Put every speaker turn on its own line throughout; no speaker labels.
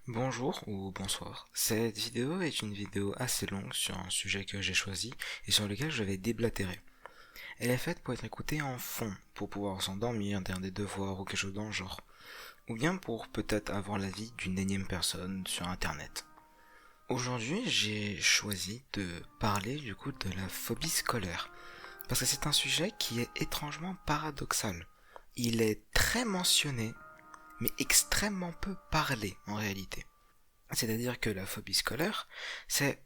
Bonjour ou bonsoir. Cette vidéo est une vidéo assez longue sur un sujet que j'ai choisi et sur lequel je vais déblatérer. Elle est faite pour être écoutée en fond, pour pouvoir s'endormir derrière des devoirs ou quelque chose dans le genre. Ou bien pour peut-être avoir l'avis d'une énième personne sur internet. Aujourd'hui, j'ai choisi de parler du coup de la phobie scolaire. Parce que c'est un sujet qui est étrangement paradoxal. Il est très mentionné, mais extrêmement peu parlé en réalité. C'est-à-dire que la phobie scolaire, c'est,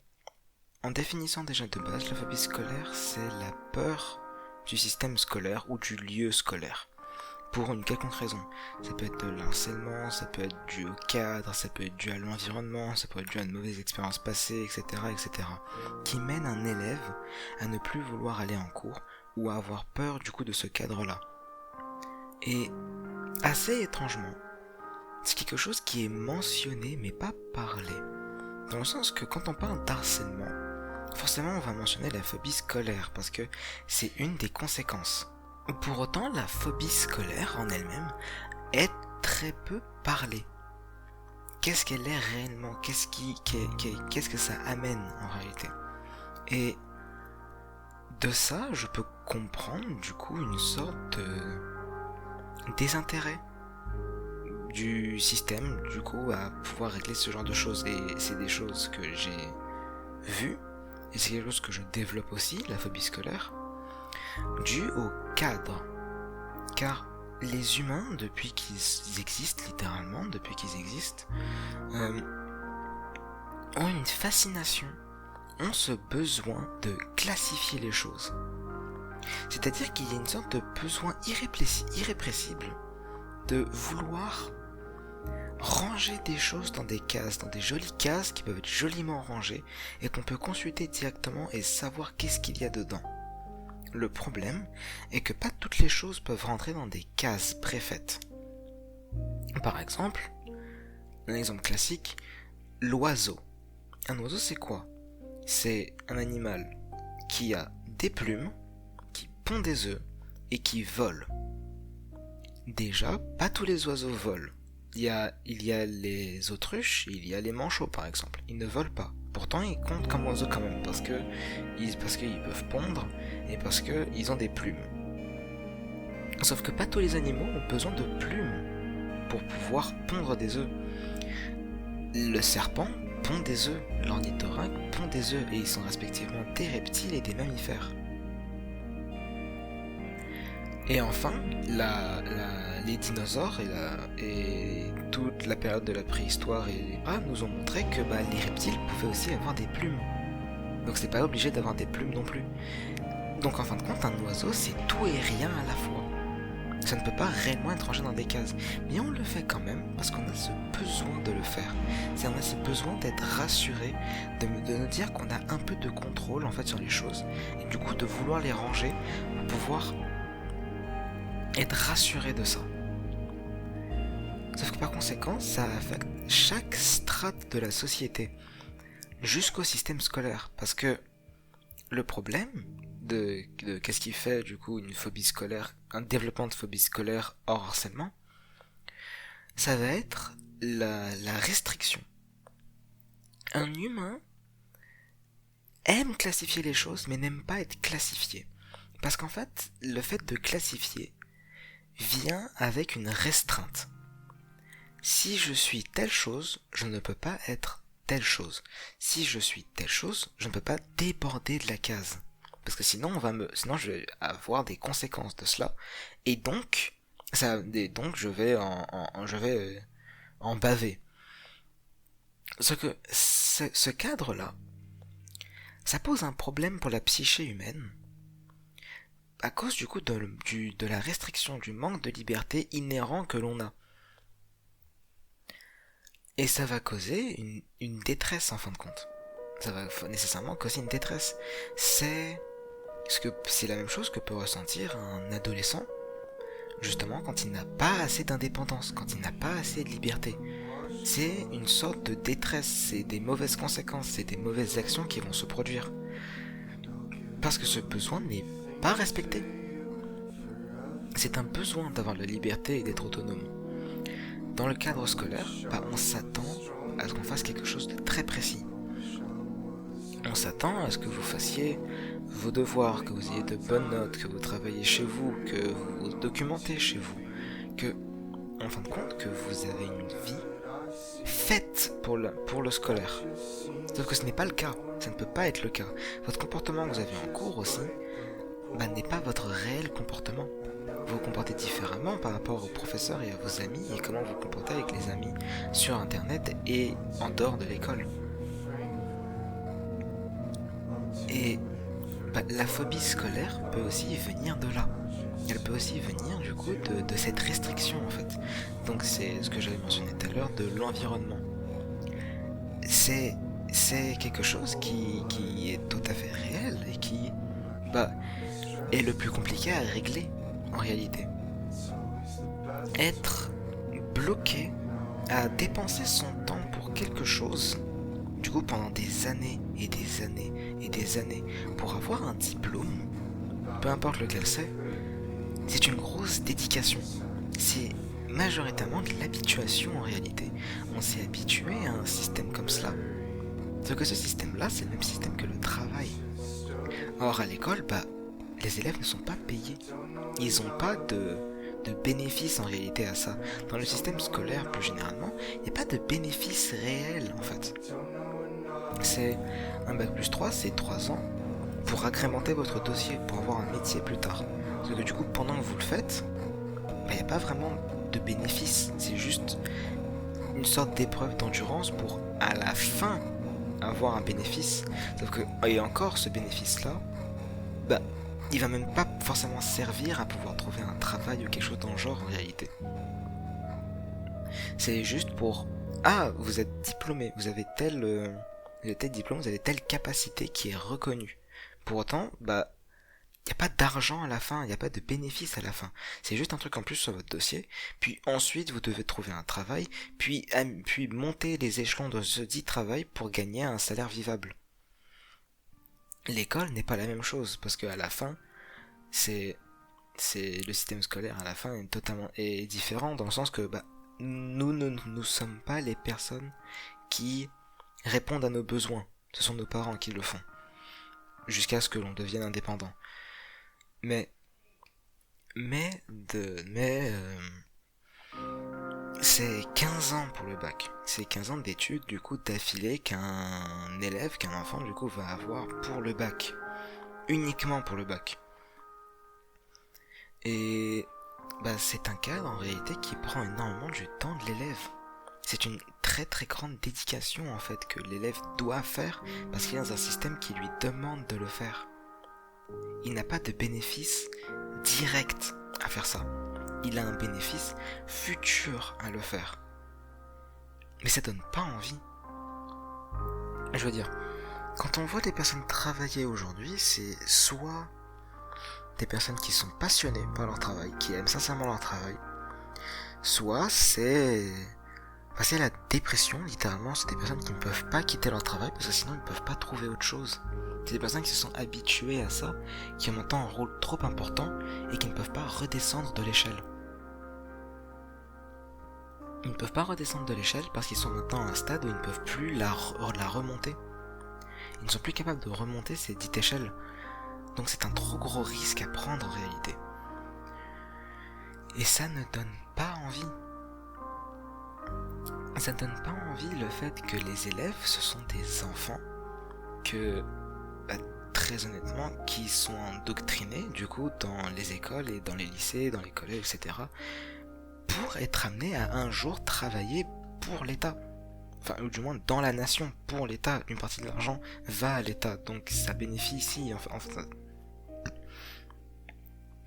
en définissant déjà de base, la phobie scolaire, c'est la peur du système scolaire ou du lieu scolaire. Pour une quelconque raison. Ça peut être de l'harcèlement, ça peut être dû au cadre, ça peut être dû à l'environnement, ça peut être dû à une mauvaise expérience passée, etc., etc. Qui mène un élève à ne plus vouloir aller en cours ou à avoir peur du coup de ce cadre-là. Et assez étrangement, c'est quelque chose qui est mentionné mais pas parlé. Dans le sens que quand on parle d'harcèlement, forcément on va mentionner la phobie scolaire parce que c'est une des conséquences. Pour autant, la phobie scolaire en elle-même est très peu parlée. Qu'est-ce qu'elle est réellement? Qu'est-ce que ça amène en réalité? Et de ça, je peux comprendre du coup une sorte de désintérêt du système du coup à pouvoir régler ce genre de choses. Et c'est des choses que j'ai vues et c'est quelque chose que je développe aussi, la phobie scolaire, dû au cadre. Car les humains, depuis qu'ils existent, littéralement, depuis qu'ils existent, ont une fascination, ont ce besoin de classifier les choses. C'est-à-dire qu'il y a une sorte de besoin irrépressible de vouloir ranger des choses dans des cases, dans des jolies cases qui peuvent être joliment rangées et qu'on peut consulter directement et savoir qu'est-ce qu'il y a dedans. Le problème est que pas toutes les choses peuvent rentrer dans des cases préfaites. Par exemple, un exemple classique, l'oiseau. Un oiseau, c'est quoi? C'est un animal qui a des plumes, qui pond des œufs et qui vole. Déjà, pas tous les oiseaux volent. Il y a les autruches, il y a les manchots par exemple. Ils ne volent pas. Pourtant, ils comptent comme oiseaux quand même parce qu'ils peuvent pondre et parce qu'ils ont des plumes. Sauf que pas tous les animaux ont besoin de plumes pour pouvoir pondre des œufs. Le serpent pond des œufs, l'ornithorynque pond des œufs et ils sont respectivement des reptiles et des mammifères. Et enfin, les dinosaures et toute la période de la préhistoire nous ont montré que les reptiles pouvaient aussi avoir des plumes. Donc c'est pas obligé d'avoir des plumes non plus. Donc en fin de compte, un oiseau c'est tout et rien à la fois. Ça ne peut pas réellement être rangé dans des cases. Mais on le fait quand même parce qu'on a ce besoin de le faire. On a ce besoin d'être rassuré, de nous dire qu'on a un peu de contrôle en fait sur les choses. Et du coup de vouloir les ranger pour pouvoir être rassuré de ça. Sauf que par conséquent, ça affecte chaque strate de la société, jusqu'au système scolaire. Parce que le problème de qu'est-ce qui fait du coup une phobie scolaire, un développement de phobie scolaire hors harcèlement, ça va être la restriction. Un humain aime classifier les choses, mais n'aime pas être classifié. Parce qu'en fait, le fait de classifier vient avec une restreinte. Si je suis telle chose, je ne peux pas être telle chose. Si je suis telle chose, je ne peux pas déborder de la case. Parce que sinon je vais avoir des conséquences de cela. Et donc, je vais en baver. Sauf que ce cadre-là, ça pose un problème pour la psyché humaine. À cause du coup de la restriction, du manque de liberté inhérent que l'on a. Et ça va causer une détresse en fin de compte. Ça va nécessairement causer une détresse. C'est la même chose que peut ressentir un adolescent, justement quand il n'a pas assez d'indépendance, quand il n'a pas assez de liberté. C'est une sorte de détresse, c'est des mauvaises conséquences, c'est des mauvaises actions qui vont se produire. Parce que ce besoin n'est pas respecté. C'est un besoin d'avoir la liberté et d'être autonome. Dans le cadre scolaire, on s'attend à ce qu'on fasse quelque chose de très précis. On s'attend à ce que vous fassiez vos devoirs, que vous ayez de bonnes notes, que vous travaillez chez vous, que vous vous documentez chez vous, que, en fin de compte, que vous avez une vie faite pour le scolaire. Sauf que ce n'est pas le cas, ça ne peut pas être le cas. Votre comportement que vous avez en cours aussi, n'est pas votre réel comportement. Vous vous comportez différemment par rapport aux professeurs et à vos amis, et comment vous vous comportez avec les amis sur internet et en dehors de l'école. Et la phobie scolaire peut aussi venir de là. Elle peut aussi venir du coup de cette restriction en fait. Donc c'est ce que j'avais mentionné tout à l'heure de l'environnement. C'est quelque chose qui est tout à fait réel et qui est le plus compliqué à régler en réalité. Être bloqué à dépenser son temps pour quelque chose, du coup pendant des années et des années et des années, pour avoir un diplôme, peu importe lequel c'est une grosse dédication. C'est majoritairement de l'habituation en réalité. On s'est habitué à un système comme cela. Sauf que ce système-là, c'est le même système que le travail. Or, à l'école, les élèves ne sont pas payés. Ils n'ont pas de bénéfice en réalité à ça. Dans le système scolaire, plus généralement, il n'y a pas de bénéfice réel en fait. C'est un bac+3, c'est 3 ans pour agrémenter votre dossier, pour avoir un métier plus tard. Parce que du coup, pendant que vous le faites, il n'y a pas vraiment de bénéfice. C'est juste une sorte d'épreuve d'endurance pour, à la fin, avoir un bénéfice. Sauf que, et encore, ce bénéfice-là, il va même pas forcément servir à pouvoir trouver un travail ou quelque chose dans le genre en réalité. C'est juste pour, vous êtes diplômé, vous avez tel diplôme, vous avez telle capacité qui est reconnue. Pour autant, il n'y a pas d'argent à la fin, il n'y a pas de bénéfice à la fin. C'est juste un truc en plus sur votre dossier. Puis ensuite, vous devez trouver un travail, puis monter les échelons de ce dit travail pour gagner un salaire vivable. L'école n'est pas la même chose, parce qu'à la fin, c'est le système scolaire à la fin est différent, dans le sens que nous ne sommes pas les personnes qui répondent à nos besoins. Ce sont nos parents qui le font, jusqu'à ce que l'on devienne indépendant. Mais c'est 15 ans pour le bac. C'est 15 ans d'études, du coup, d'affilée qu'un enfant, du coup, va avoir pour le bac. Uniquement pour le bac. Et c'est un cadre, en réalité, qui prend énormément du temps de l'élève. C'est une très très grande dédication, en fait, que l'élève doit faire, parce qu'il y a un système qui lui demande de le faire. Il n'a pas de bénéfice direct à faire ça. Il a un bénéfice futur à le faire. Mais ça donne pas envie. Je veux dire, quand on voit des personnes travailler aujourd'hui, c'est soit des personnes qui sont passionnées par leur travail, qui aiment sincèrement leur travail, soit c'est la dépression, littéralement. C'est des personnes qui ne peuvent pas quitter leur travail parce que sinon ils ne peuvent pas trouver autre chose. C'est des personnes qui se sont habituées à ça, qui ont maintenant un rôle trop important et qui ne peuvent pas redescendre de l'échelle. Ils ne peuvent pas redescendre de l'échelle parce qu'ils sont maintenant à un stade où ils ne peuvent plus la remonter. Ils ne sont plus capables de remonter ces dites échelles. Donc c'est un trop gros risque à prendre en réalité. Et ça ne donne pas envie. Ça ne donne pas envie le fait que les élèves, ce sont des enfants que, très honnêtement, qui sont endoctrinés du coup dans les écoles et dans les lycées, dans les collèges, etc. pour être amenés à un jour travailler pour l'État. Enfin, ou du moins dans la nation, pour l'État. Une partie de l'argent va à l'État, donc ça bénéficie,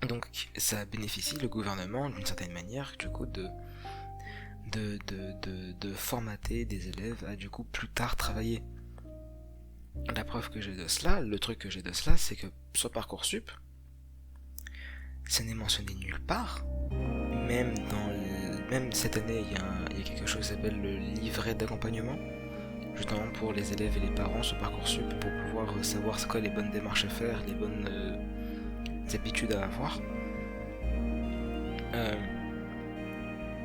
donc ça bénéficie le gouvernement d'une certaine manière, du coup, de formater des élèves à du coup plus tard travailler. La preuve que j'ai de cela, le truc que j'ai de cela, c'est que sur Parcoursup, ça n'est mentionné nulle part. Même cette année, il y a quelque chose qui s'appelle le livret d'accompagnement, justement pour les élèves et les parents sur Parcoursup, pour pouvoir savoir c'est quoi les bonnes démarches à faire, les bonnes habitudes à avoir.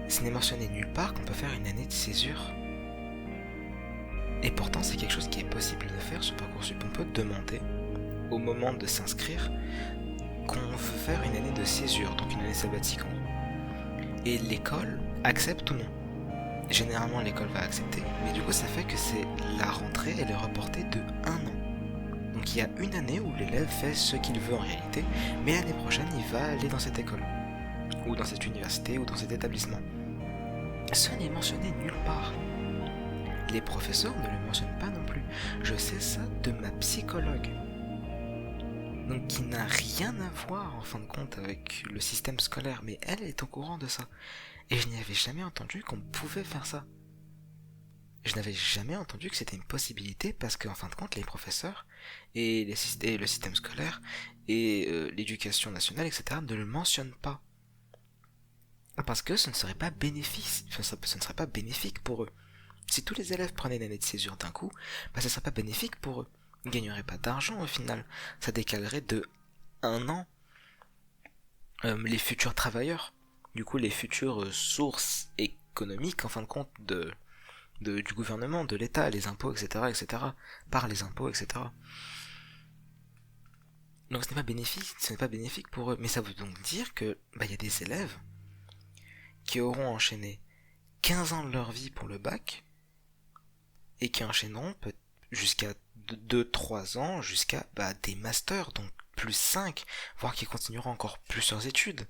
Ce n'est mentionné nulle part qu'on peut faire une année de césure. Et pourtant, c'est quelque chose qui est possible de faire sur Parcoursup. On peut demander, au moment de s'inscrire, qu'on veut faire une année de césure, donc une année sabbatique en gros. Et l'école accepte ou non. Généralement, l'école va accepter, mais du coup, ça fait que la rentrée, elle est reportée de 1 an. Donc il y a une année où l'élève fait ce qu'il veut en réalité, mais l'année prochaine, il va aller dans cette école, ou dans cette université, ou dans cet établissement. Ce n'est mentionné nulle part. Les professeurs ne le mentionnent pas non plus. Je sais ça de ma psychologue. Donc qui n'a rien à voir en fin de compte avec le système scolaire, mais elle est au courant de ça. Et je n'y avais jamais entendu qu'on pouvait faire ça. Je n'avais jamais entendu que c'était une possibilité parce qu'en fin de compte, les professeurs et le système scolaire et l'éducation nationale, etc. ne le mentionnent pas. Parce que ce ne serait pas bénéfique, ce ne serait pas bénéfique pour eux. Si tous les élèves prenaient une année de césure d'un coup, ce ne serait pas bénéfique pour eux. Ils ne gagneraient pas d'argent au final. Ça décalerait de 1 an les futurs travailleurs. Du coup, les futures sources économiques, en fin de compte, du gouvernement, de l'État, les impôts, etc., par les impôts, etc. Donc ce n'est pas bénéfique pour eux. Mais ça veut donc dire que y a des élèves qui auront enchaîné 15 ans de leur vie pour le bac, et qui enchaîneront jusqu'à 2-3 ans, jusqu'à des masters, donc plus 5, voire qui continueront encore plusieurs études.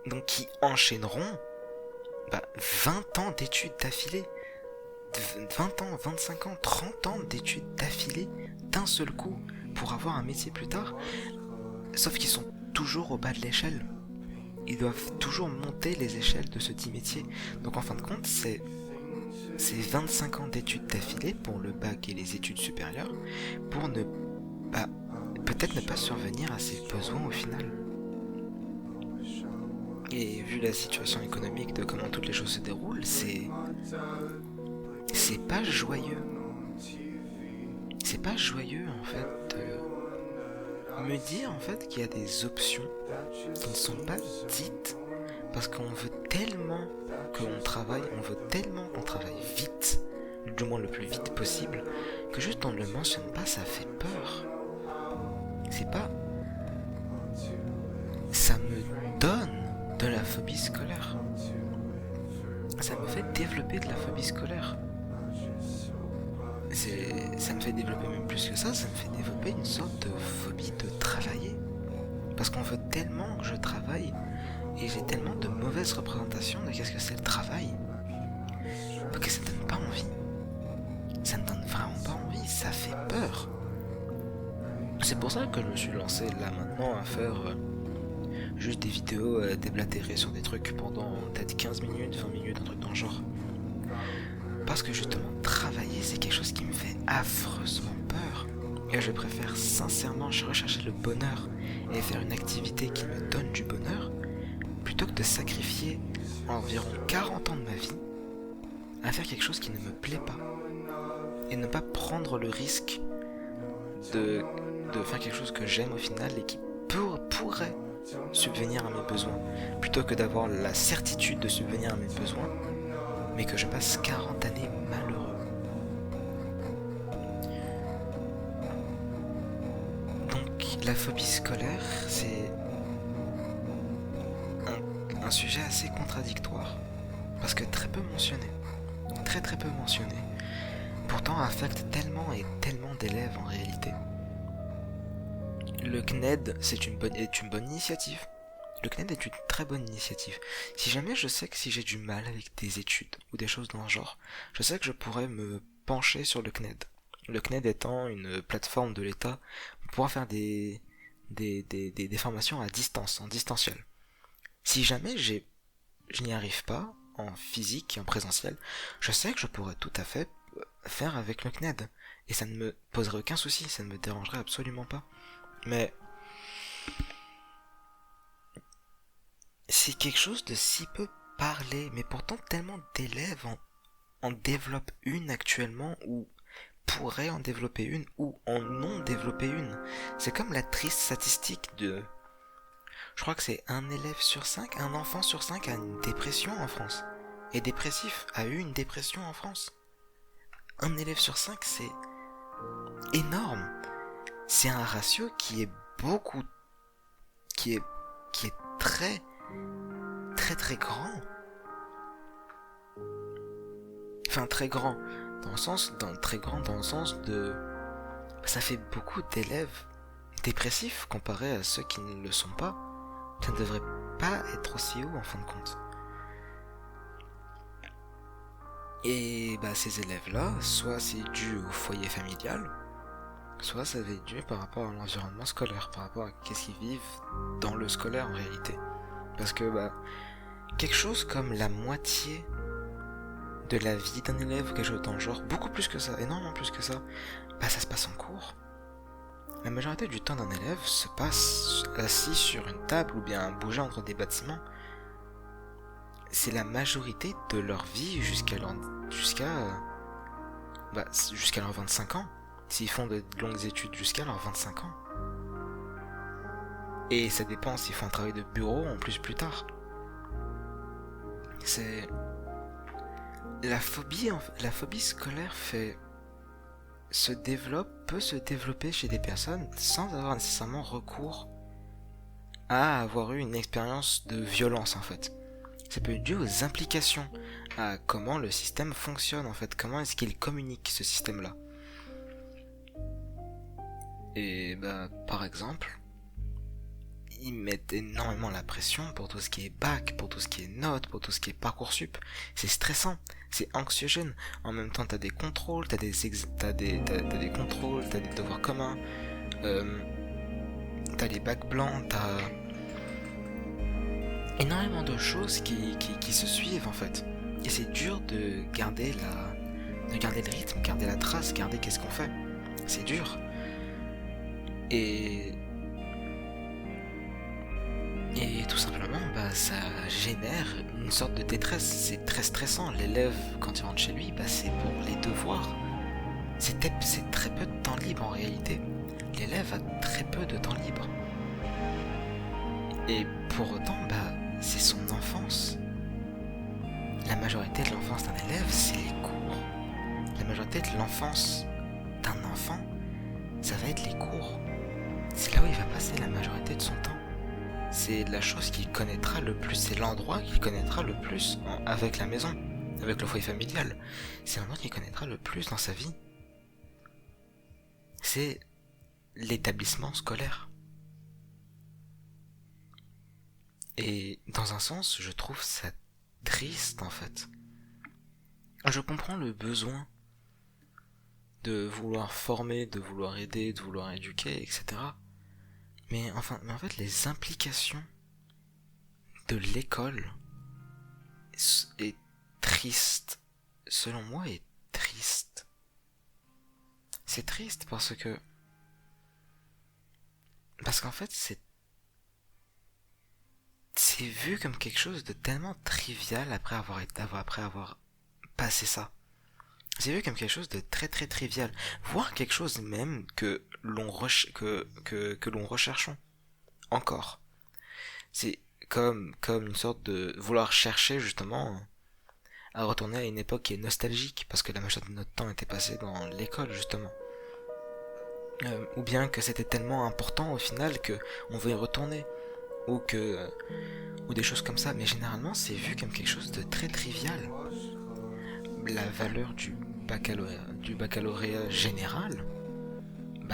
Donc qui enchaîneront 20 ans d'études d'affilée. 20 ans, 25 ans, 30 ans d'études d'affilée d'un seul coup pour avoir un métier plus tard. Sauf qu'ils sont toujours au bas de l'échelle. Ils doivent toujours monter les échelles de ce dit métier. Donc en fin de compte, c'est 25 ans d'études d'affilée pour le bac et les études supérieures pour peut-être ne pas survenir à ses besoins au final. Et vu la situation économique de comment toutes les choses se déroulent, c'est pas joyeux. C'est pas joyeux en fait de me dire en fait qu'il y a des options qui ne sont pas dites parce qu'on veut tellement qu'on travaille, qu'on travaille vite, du moins le plus vite possible, que juste on ne le mentionne pas, ça fait peur. C'est pas... Ça me donne de la phobie scolaire. Ça me fait développer de la phobie scolaire. Ça me fait développer même plus que ça me fait développer une sorte de phobie de travailler. Parce qu'on veut tellement que je travaille, et j'ai tellement de mauvaises représentations de qu'est-ce que c'est le travail, que ça ne donne pas envie. Ça ne donne vraiment pas envie, ça fait peur. C'est pour ça que je me suis lancé là maintenant à faire juste des vidéos déblatérées sur des trucs pendant peut-être 15 minutes, 20 minutes, un truc dans le genre. Parce que justement, travailler, c'est quelque chose qui me fait affreusement peur. Et je préfère sincèrement rechercher le bonheur et faire une activité qui me donne du bonheur, plutôt que de sacrifier environ 40 ans de ma vie à faire quelque chose qui ne me plaît pas. Et ne pas prendre le risque de faire quelque chose que j'aime au final et qui pourrait subvenir à mes besoins, plutôt que d'avoir la certitude de subvenir à mes besoins, mais que je passe 40 années malheureux. Donc la phobie scolaire, c'est un sujet assez contradictoire, parce que très peu mentionné, très peu mentionné, pourtant affecte tellement et tellement d'élèves en réalité. Le CNED est une bonne initiative. Le CNED est une très bonne initiative. Si jamais je sais que si j'ai du mal avec des études ou des choses dans ce genre, je sais que je pourrais me pencher sur le CNED. Le CNED étant une plateforme de l'État pour pouvoir faire des formations à distance, en distanciel. Si jamais je n'y arrive pas en physique et en présentiel, je sais que je pourrais tout à fait faire avec le CNED. Et ça ne me poserait aucun souci, ça ne me dérangerait absolument pas. Mais c'est quelque chose de si peu parlé, mais pourtant tellement d'élèves en développent une actuellement, ou pourraient en développer une, ou en ont développé une. C'est comme la triste statistique de... Je crois que c'est un élève sur 5, un enfant sur 5 a une dépression en France. Et dépressif, a eu une dépression en France. Un élève sur 5, c'est énorme. C'est un ratio qui est beaucoup, qui est très, très très grand. Enfin, très grand, très grand dans le sens de, ça fait beaucoup d'élèves dépressifs comparé à ceux qui ne le sont pas. Ça ne devrait pas être aussi haut en fin de compte. Et ces élèves-là, soit c'est dû au foyer familial, soit ça va être dû par rapport à l'environnement scolaire, par rapport à qu'est-ce qu'ils vivent dans le scolaire en réalité. Parce que quelque chose comme la moitié de la vie d'un élève ou quelque chose dans le genre, beaucoup plus que ça, énormément plus que ça, ça se passe en cours. La majorité du temps d'un élève se passe assis sur une table ou bien bouger entre des bâtiments. C'est la majorité de leur vie jusqu'à leurs 25 ans. S'ils font de longues études jusqu'à leurs 25 ans. Et ça dépend s'ils font un travail de bureau en plus tard. C'est... La phobie scolaire peut se développer chez des personnes sans avoir nécessairement recours à avoir eu une expérience de violence en fait. Ça peut être dû aux implications, à comment le système fonctionne en fait, comment est-ce qu'il communique ce système-là. Et par exemple, ils mettent énormément la pression pour tout ce qui est bac, pour tout ce qui est notes, pour tout ce qui est Parcoursup. C'est stressant, c'est anxiogène. En même temps, t'as des contrôles, t'as des contrôles, t'as des devoirs communs, t'as les bacs blancs, t'as énormément de choses qui se suivent en fait. Et c'est dur de garder le rythme, garder la trace, garder qu'est-ce qu'on fait. C'est dur. Et tout simplement, ça génère une sorte de détresse. C'est très stressant. L'élève, quand il rentre chez lui, c'est pour les devoirs. C'est très peu de temps libre en réalité. L'élève a très peu de temps libre. Et pour autant, c'est son enfance. La majorité de l'enfance d'un élève, c'est les cours. La majorité de l'enfance d'un enfant, ça va être les cours. C'est là où il va passer la majorité de son temps. C'est la chose qu'il connaîtra le plus, c'est l'endroit qu'il connaîtra le plus avec la maison, avec le foyer familial. C'est l'endroit qu'il connaîtra le plus dans sa vie. C'est l'établissement scolaire. Et dans un sens, je trouve ça triste en fait. Je comprends le besoin de vouloir former, de vouloir aider, de vouloir éduquer, etc. Mais en fait, les implications de l'école est triste. Selon moi, est triste. C'est triste parce qu'en fait, c'est vu comme quelque chose de tellement trivial après avoir passé ça. C'est vu comme quelque chose de très très trivial, voire quelque chose même que l'on recherchons encore. C'est comme une sorte de vouloir chercher justement à retourner à une époque qui est nostalgique, parce que la majorité de notre temps était passé dans l'école justement. Ou bien que c'était tellement important au final que on veut y retourner, ou des choses comme ça, mais généralement c'est vu comme quelque chose de très trivial. La valeur du baccalauréat général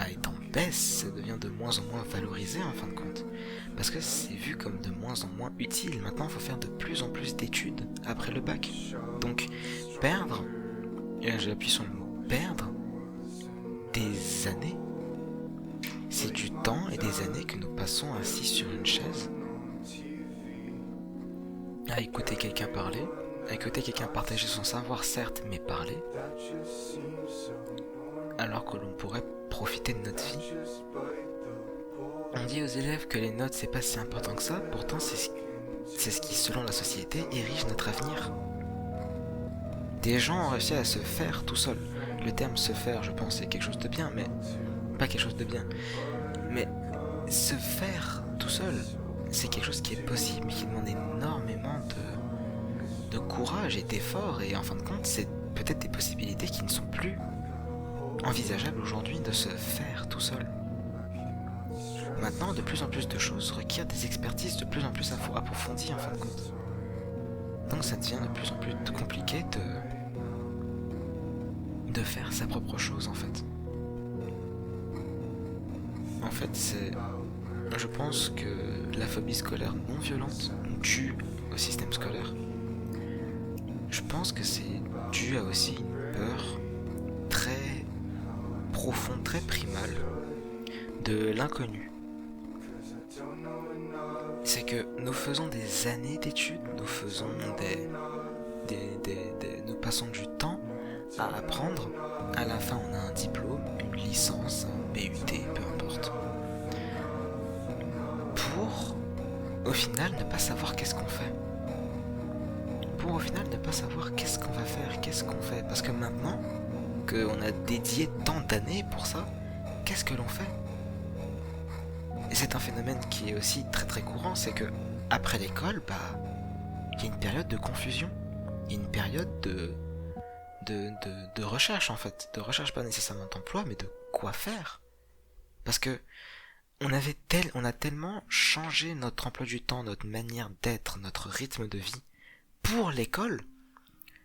est en baisse, ça devient de moins en moins valorisé en fin de compte, parce que c'est vu comme de moins en moins utile. Maintenant il faut faire de plus en plus d'études après le bac, donc perdre, et j'appuie sur le mot perdre, des années, c'est du temps et des années que nous passons assis sur une chaise à écouter quelqu'un parler, à écouter quelqu'un partager son savoir certes, mais parler, alors que l'on pourrait profiter de notre vie. On dit aux élèves que les notes c'est pas si important que ça, pourtant c'est ce qui, selon la société, érige notre avenir. Des gens ont réussi à se faire tout seuls. Le terme se faire, je pense, c'est quelque chose de bien, mais pas quelque chose de bien. Mais se faire tout seul, c'est quelque chose qui est possible, mais qui demande énormément de courage et d'effort, et en fin de compte, c'est peut-être des possibilités qui ne sont plus envisageables aujourd'hui de se faire tout seul. Maintenant, de plus en plus de choses requièrent des expertises de plus en plus approfondies en fin de compte. Donc ça devient de plus en plus compliqué de faire sa propre chose en fait. En fait, je pense que la phobie scolaire non violente due au système scolaire, je pense que c'est dû à aussi une peur très profonde, très primale de l'inconnu. C'est que nous faisons des années d'études, nous passons du temps à apprendre. À la fin, on a un diplôme, une licence, un BUT, peu importe. Pour, au final, ne pas savoir qu'est-ce qu'on fait. Pour, au final, ne pas savoir qu'est-ce qu'on va faire, qu'est-ce qu'on fait. Parce que maintenant qu'on a dédié tant d'années pour ça, qu'est-ce que l'on fait ? Et c'est un phénomène qui est aussi très très courant, c'est que après l'école, il y a une période de confusion. Il y a une période de recherche en fait. De recherche pas nécessairement d'emploi, mais de quoi faire. Parce que on a tellement changé notre emploi du temps, notre manière d'être, notre rythme de vie pour l'école,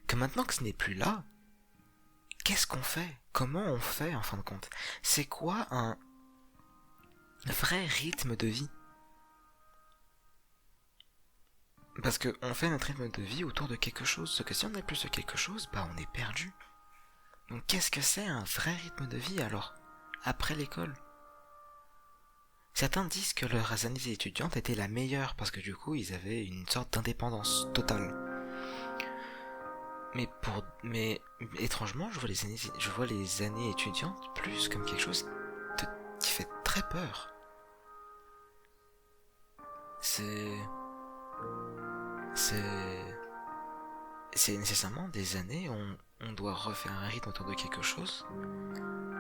que maintenant que ce n'est plus là, qu'est-ce qu'on fait ? Comment on fait en fin de compte ? C'est quoi un vrai rythme de vie ? Parce que on fait notre rythme de vie autour de quelque chose, sauf que si on n'est plus ce quelque chose, on est perdu. Donc qu'est-ce que c'est un vrai rythme de vie alors, après l'école ? Certains disent que leurs années étudiantes étaient la meilleure parce que du coup ils avaient une sorte d'indépendance totale. Mais étrangement, je vois les années étudiantes plus comme quelque chose qui fait très peur. C'est nécessairement des années où on doit refaire un rythme autour de quelque chose,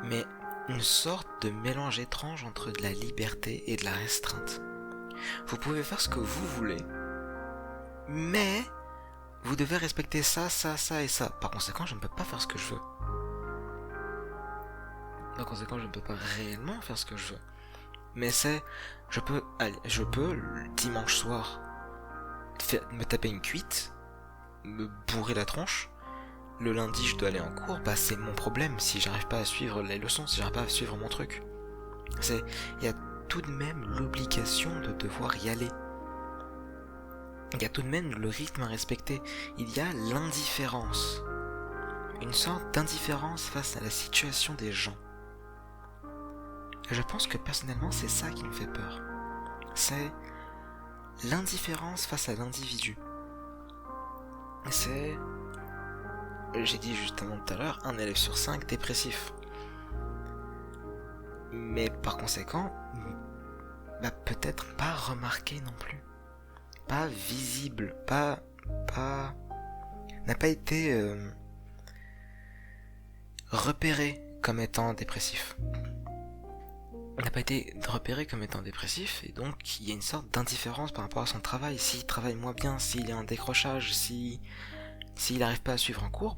mais une sorte de mélange étrange entre de la liberté et de la restreinte. Vous pouvez faire ce que vous voulez, mais vous devez respecter ça, ça, ça et ça. Par conséquent, je ne peux pas faire ce que je veux. Par conséquent, je ne peux pas réellement faire ce que je veux. Mais je peux le dimanche soir me taper une cuite, me bourrer la tronche. Le lundi, je dois aller en cours, c'est mon problème si j'arrive pas à suivre les leçons, si j'arrive pas à suivre mon truc. Il y a tout de même l'obligation de devoir y aller. Il y a tout de même le rythme à respecter. Il y a l'indifférence. Une sorte d'indifférence face à la situation des gens. Et je pense que personnellement, c'est ça qui me fait peur. C'est l'indifférence face à l'individu. J'ai dit justement tout à l'heure, un élève sur 5 dépressif. Mais par conséquent, peut-être pas remarqué non plus. Pas visible, n'a pas été repéré comme étant dépressif. N'a pas été repéré comme étant dépressif, et donc il y a une sorte d'indifférence par rapport à son travail. S'il travaille moins bien, s'il y a un décrochage, s'il n'arrive pas à suivre un cours,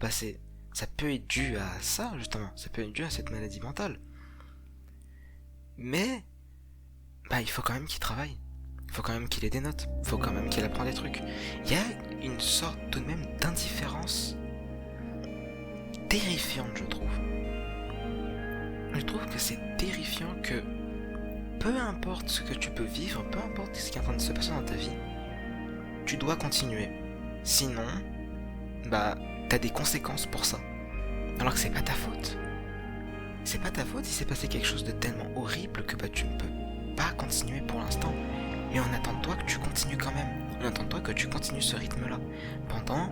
ça peut être dû à ça, justement. Ça peut être dû à cette maladie mentale. Mais, il faut quand même qu'il travaille. Il faut quand même qu'il ait des notes. Il faut quand même qu'il apprenne des trucs. Il y a une sorte tout de même d'indifférence terrifiante, je trouve. Je trouve que c'est terrifiant que peu importe ce que tu peux vivre, peu importe ce qui est en train de se passer dans ta vie, tu dois continuer. Sinon, t'as des conséquences pour ça. Alors que c'est pas ta faute. C'est pas ta faute si s'est passé quelque chose de tellement horrible que tu ne peux pas continuer pour l'instant. Mais on attend de toi que tu continues quand même. On attend de toi que tu continues ce rythme-là pendant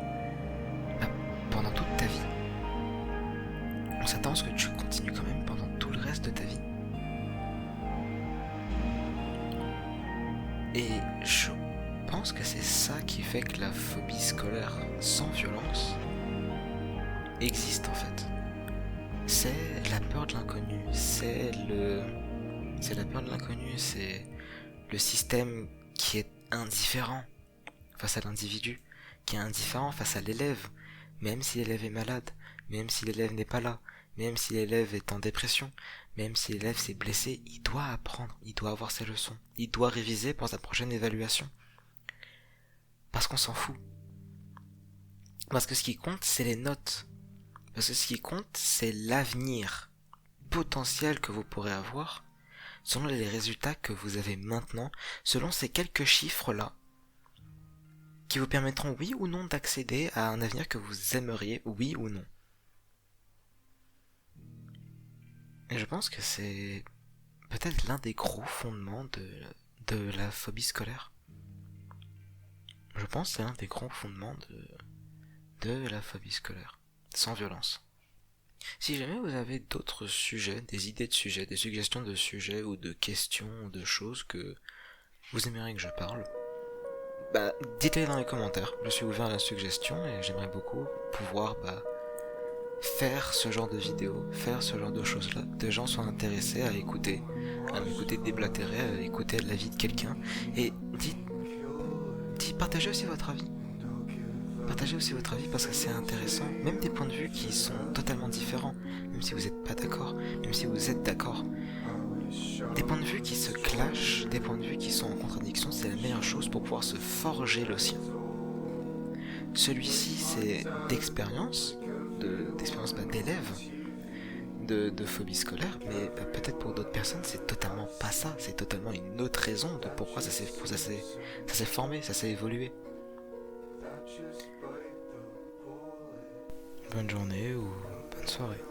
toute ta vie. On s'attend à ce que tu continues quand même pendant tout le reste de ta vie. Et je pense que c'est ça qui fait que la phobie scolaire sans violence existe en fait. C'est la peur de l'inconnu, c'est la peur de l'inconnu, c'est le système qui est indifférent face à l'individu, qui est indifférent face à l'élève, même si l'élève est malade, même si l'élève n'est pas là, même si l'élève est en dépression, même si l'élève s'est blessé, il doit apprendre, il doit avoir ses leçons, il doit réviser pour sa prochaine évaluation. Parce qu'on s'en fout. Parce que ce qui compte, c'est les notes. Parce que ce qui compte, c'est l'avenir potentiel que vous pourrez avoir selon les résultats que vous avez maintenant, selon ces quelques chiffres-là, qui vous permettront oui ou non d'accéder à un avenir que vous aimeriez, oui ou non. Et je pense que c'est peut-être l'un des gros fondements de la phobie scolaire. Je pense que c'est l'un des gros fondements de la phobie scolaire, sans violence. Si jamais vous avez d'autres sujets, des idées de sujets, des suggestions de sujets ou de questions ou de choses que vous aimeriez que je parle, dites-les dans les commentaires. Je suis ouvert à la suggestion et j'aimerais beaucoup pouvoir faire ce genre de vidéos, faire ce genre de choses-là. Des gens sont intéressés à m'écouter déblatérer, à écouter la vie de quelqu'un. Et partagez aussi votre avis. Partagez aussi votre avis parce que c'est intéressant, même des points de vue qui sont totalement différents, même si vous n'êtes pas d'accord, même si vous êtes d'accord. Des points de vue qui se clashent, des points de vue qui sont en contradiction, c'est la meilleure chose pour pouvoir se forger le sien. Celui-ci, c'est d'expérience, d'élève, de phobie scolaire, mais peut-être pour d'autres personnes, c'est totalement pas ça, c'est totalement une autre raison de pourquoi ça s'est formé, ça s'est évolué. Bonne journée ou bonne soirée.